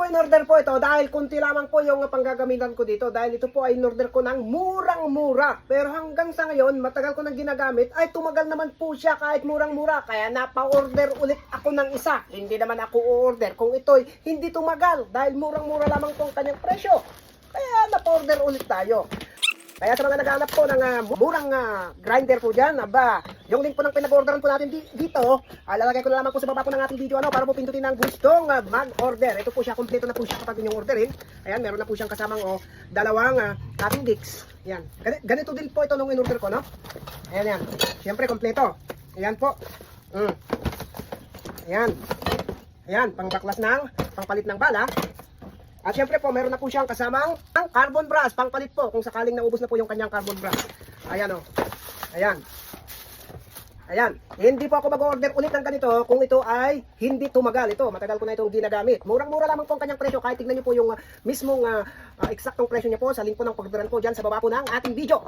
ko in-order po ito dahil kunti lamang po yung panggagamitan ko dito. Dahil ito po ay in-order ko ng murang-mura. Pero hanggang sa ngayon, matagal ko nang ginagamit, ay tumagal naman po siya kahit murang-mura. Kaya napa-order ulit ako ng isa. Hindi naman ako o-order kung ito'y hindi tumagal. Dahil murang-mura lamang po ang kanyang presyo. Kaya napa-order ulit tayo. Kaya sa mga naghahanap po ng murang grinder po dyan, aba, yung link po ng pinag-orderan po natin dito, lalagay ko na lamang po sa baba po ng ating video para po pindutin ang gustong mag-order. Ito po siya, kompleto na po siya kapag inyong orderin. Ayan, meron na po siyang kasamang dalawang cutting discs. Ayan, ganito din po ito nung in-order ko, no? Ayan, yan. Siyempre, kompleto. Ayan po. Ayan. Ayan, pang-baklas pangpalit ng bala. At syempre po, meron na po siyang kasamang ang carbon brush, pangpalit po kung sakaling naubos na po yung kanyang carbon brush. Ayan o. Ayan. Ayan. Hindi po ako mag-order ulit ng ganito kung ito ay hindi tumagal. Ito, matagal ko na itong ginagamit. Murang-mura lamang po ang kanyang presyo. Kahit tignan niyo po yung mismong eksaktong presyo niya po sa link po ng pag-orderan ko dyan sa baba po ng ating video.